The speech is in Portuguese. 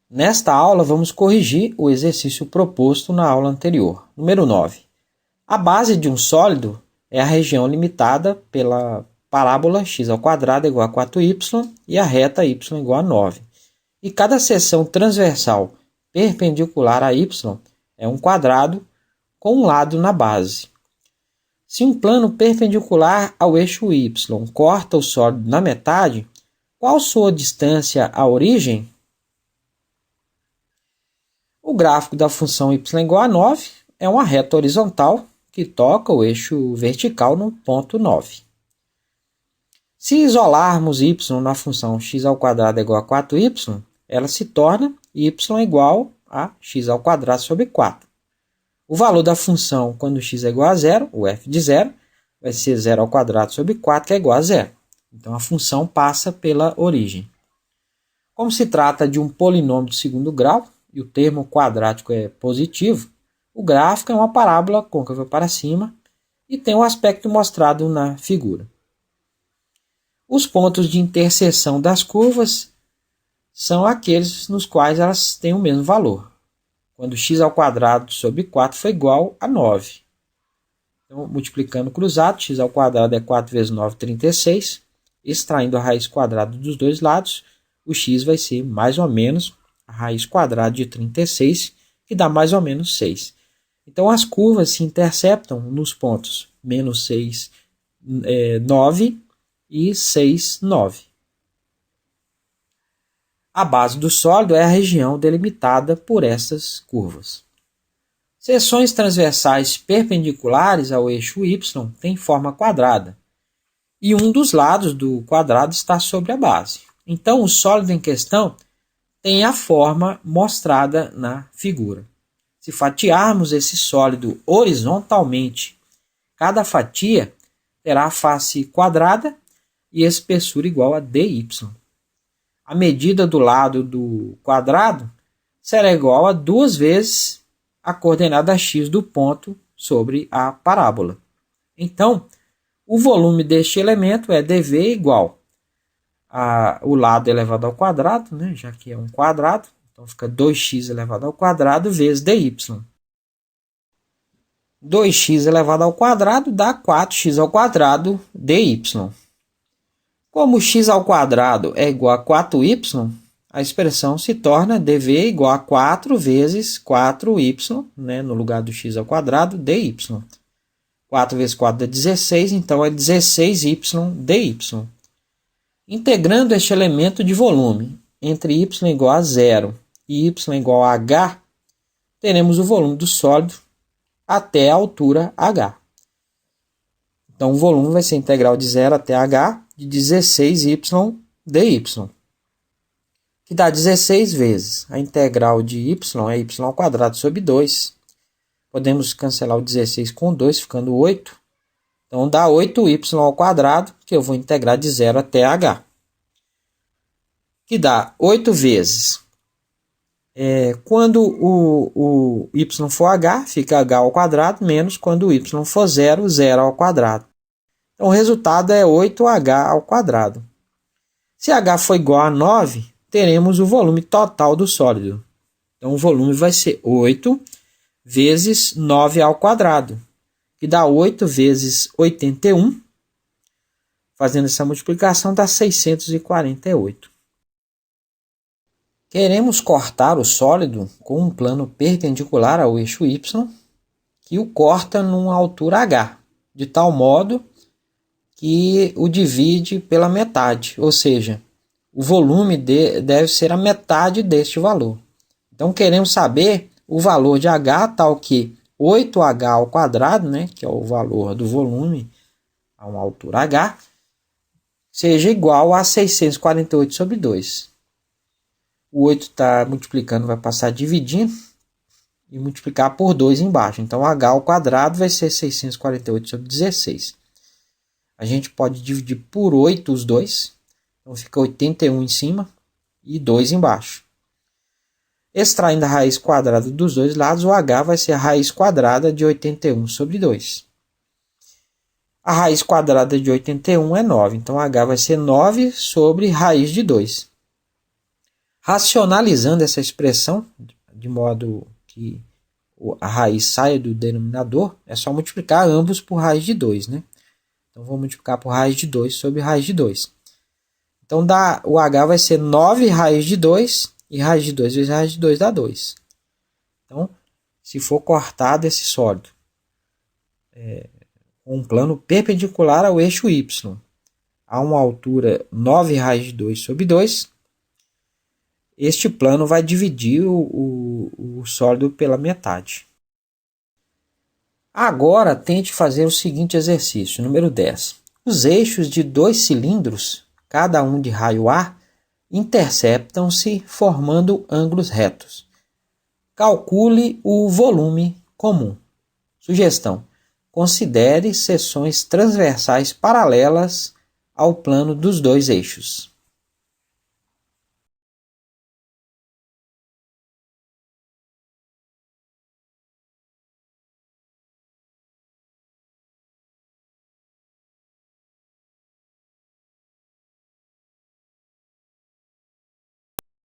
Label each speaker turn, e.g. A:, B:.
A: Nesta aula, vamos corrigir o exercício proposto na aula anterior. Número 9. A base de um sólido é a região limitada pela parábola x² igual a 4y e a reta y igual a 9. E cada seção transversal perpendicular a y é um quadrado com um lado na base. Se um plano perpendicular ao eixo y corta o sólido na metade, qual sua distância à origem? O gráfico da função y igual a 9 é uma reta horizontal que toca o eixo vertical no ponto 9. Se isolarmos y na função x² igual a 4y, ela se torna y igual a x² sobre 4. O valor da função quando x é igual a zero, o f de zero, vai ser 0² sobre 4, que é igual a zero. Então, a função passa pela origem. Como se trata de um polinômio de segundo grau, e o termo quadrático é positivo, o gráfico é uma parábola côncava para cima e tem o aspecto mostrado na figura. Os pontos de interseção das curvas são aqueles nos quais elas têm o mesmo valor, quando x² sobre 4 foi igual a 9. Então, multiplicando cruzado, x² é 4 vezes 9, 36. Extraindo a raiz quadrada dos dois lados, o x vai ser mais ou menos a raiz quadrada de 36, que dá mais ou menos 6. Então, as curvas se interceptam nos pontos menos 6, 9 e 6, 9. A base do sólido é a região delimitada por essas curvas. Seções transversais perpendiculares ao eixo y têm forma quadrada, e um dos lados do quadrado está sobre a base. Então, o sólido em questão tem a forma mostrada na figura. Se fatiarmos esse sólido horizontalmente, cada fatia terá a face quadrada e espessura igual a dy. A medida do lado do quadrado será igual a 2 vezes a coordenada x do ponto sobre a parábola. Então, o volume deste elemento é dv igual o lado elevado ao quadrado, né, já que é um quadrado, então fica 2x elevado ao quadrado vezes dy. 2x elevado ao quadrado dá 4x² dy. Como x² é igual a 4y, a expressão se torna dv igual a 4 vezes 4y, né, no lugar do x² dy. 4 vezes 4 dá 16, então é 16y dy. Integrando este elemento de volume entre y igual a 0 e y igual a h, teremos o volume do sólido até a altura h. Então, o volume vai ser integral de 0 até h de 16y dy, que dá 16 vezes. A integral de y é y² sobre 2. Podemos cancelar o 16 com 2, ficando 8. Então, dá 8y², que eu vou integrar de 0 até h. Que dá 8 vezes. Quando o y for h, fica h², menos quando o y for 0, 0². Então, o resultado é 8h². Se h for igual a 9, teremos o volume total do sólido. Então, o volume vai ser 8 vezes 9h², que dá 8 vezes 81. Fazendo essa multiplicação, dá 648. Queremos cortar o sólido com um plano perpendicular ao eixo y, que o corta numa altura h, de tal modo que o divide pela metade, ou seja, o volume deve ser a metade deste valor. Então, queremos saber o valor de h, tal que 8h², né, que é o valor do volume a uma altura h, seja igual a 648 sobre 2. O 8 está multiplicando, vai passar dividindo e multiplicar por 2 embaixo. Então, h² vai ser 648 sobre 16. A gente pode dividir por 8 os dois. Então, fica 81 em cima e 2 embaixo. Extraindo a raiz quadrada dos dois lados, o h vai ser a raiz quadrada de 81 sobre 2. A raiz quadrada de 81 é 9. Então, h vai ser 9 sobre raiz de 2. Racionalizando essa expressão, de modo que a raiz saia do denominador, é só multiplicar ambos por raiz de 2, né? Então, vou multiplicar por raiz de 2 sobre raiz de 2. Então, o H vai ser 9 raiz de 2, e raiz de 2 vezes raiz de 2 dá 2. Então, se for cortado esse sólido com um plano perpendicular ao eixo Y, a uma altura 9 raiz de 2 sobre 2, este plano vai dividir o sólido pela metade. Agora, tente fazer o seguinte exercício, número 10. Os eixos de 2 cilindros, cada um de raio A, interceptam-se formando ângulos retos. Calcule o volume comum. Sugestão: considere seções transversais paralelas ao plano dos dois eixos.